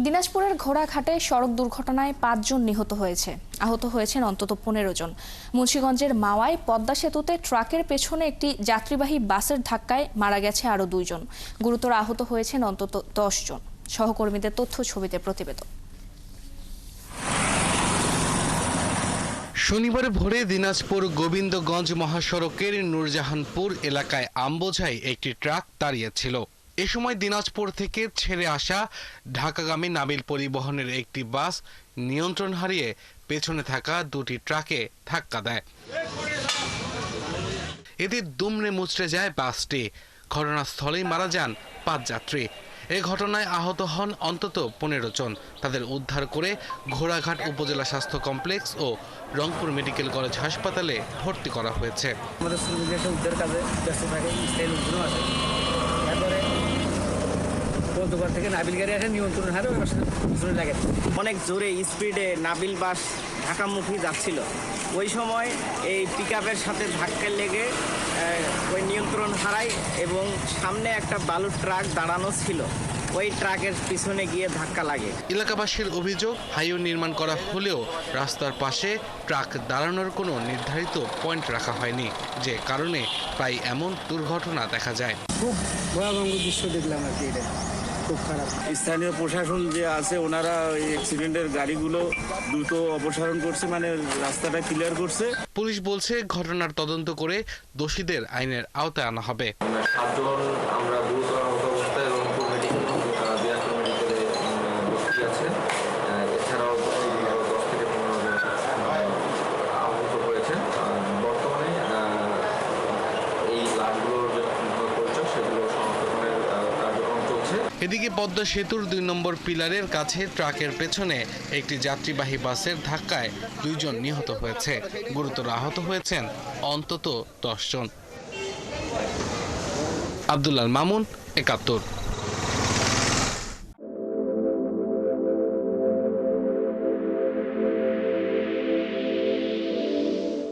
দিনাজপুরের ঘোড়াঘাটে সড়ক দুর্ঘটনায় ৫ জন নিহত হয়েছে, আহত হয়েছেন অন্তত ১৫ জন। মুন্সিগঞ্জের মাওয়ায় পদ্মা সেতুতে ট্রাকের পেছনে একটি যাত্রীবাহী বাসের ধাক্কায় মারা গেছে আরও ২ জন। গুরুতর আহত হয়েছেন অন্তত ১০ জন। সহকর্মীদের তথ্য ছবিতে প্রতিবেদন। শনিবার ভোরে দিনাজপুর গোবিন্দগঞ্জ মহাসড়কের নূরজাহানপুর এলাকায় আমবোঝাই একটি ট্রাক দাঁড়িয়েছিল। এ সময় দিনাজপুর থেকে ছেড়ে আসা ঢাকাগামী নাবিল পরিবহনের একটি বাস নিয়ন্ত্রণ হারিয়ে পেছনে থাকা দুটি ট্রাকে ধাক্কা দেয়। এতে দুমড়ে মুচড়ে যায় বাসটি। ঘটনাস্থলেই মারা যান ৫ যাত্রী। এ ঘটনায় আহত হন অন্তত ১৫ জন। তাদের উদ্ধার করে ঘোড়াঘাট উপজেলা স্বাস্থ্য কমপ্লেক্স ও রংপুর মেডিকেল কলেজ হাসপাতালে ভর্তি করা হয়েছে। আমাদের শ্রমিকদের উদ্ধার কাজে ব্যস্ত থাকে, স্থায়ী লোকজনও আছে। তারপরে পদ্মগড় থেকে নাবিল গাড়ি আসে, নিয়ন্ত্রণ হারে ওই বাসের পিছনে লাগে। অনেক জোরে স্পিডে নাবিল বাস ঢাকামুখী যাচ্ছিল। ওই সময় এই পিকআপের সাথে ধাক্কা লেগে ওই নিয়ন্ত্রণ হারায় এবং সামনে একটা বালুর ট্রাক দাঁড়ানো ছিল, ওই ট্রাকের পিছনে গিয়ে ধাক্কা লাগে। এলাকাবাসীর অভিযোগ, হাইওয়ে নির্মাণ করা হলেও রাস্তার পাশে ট্রাক দাঁড়ানোর কোনো নির্ধারিত পয়েন্ট রাখা হয়নি, যে কারণে প্রায় এমন দুর্ঘটনা দেখা যায়। খুব ভয়াবহ দৃশ্য দেখলাম আর কি, এটা খুব খারাপ। স্থানীয় প্রশাসন যে আছে ওনারা এই অ্যাক্সিডেন্টের গাড়িগুলো দ্রুত অপসারণ করছে, মানে রাস্তাটা ক্লিয়ার করছে। পুলিশ বলছে ঘটনার তদন্ত করে দোষীদের আইনের আওতায় আনা হবে। 7 জন আমরা গুরুতর আহত অবস্থায় রংপুর মেডিকেলে ভর্তি আছে। এছাড়াও 10 থেকে 15 জন আহত হয়েছে। বর্তমানে এই লাশগুলোর যে পরিচয় সেগুলো শনাক্তকরণের কার্যক্রম চলছে। এদিকে পদ্মা সেতুর ২ নম্বর পিলারের কাছে ট্রাকের পেছনে একটি যাত্রীবাহী বাসের ধাক্কায় ২ জন নিহত হয়েছে। গুরুতর আহত হয়েছেন অন্তত ১০ জন। আব্দুল্লাহ মামুন, ৭১।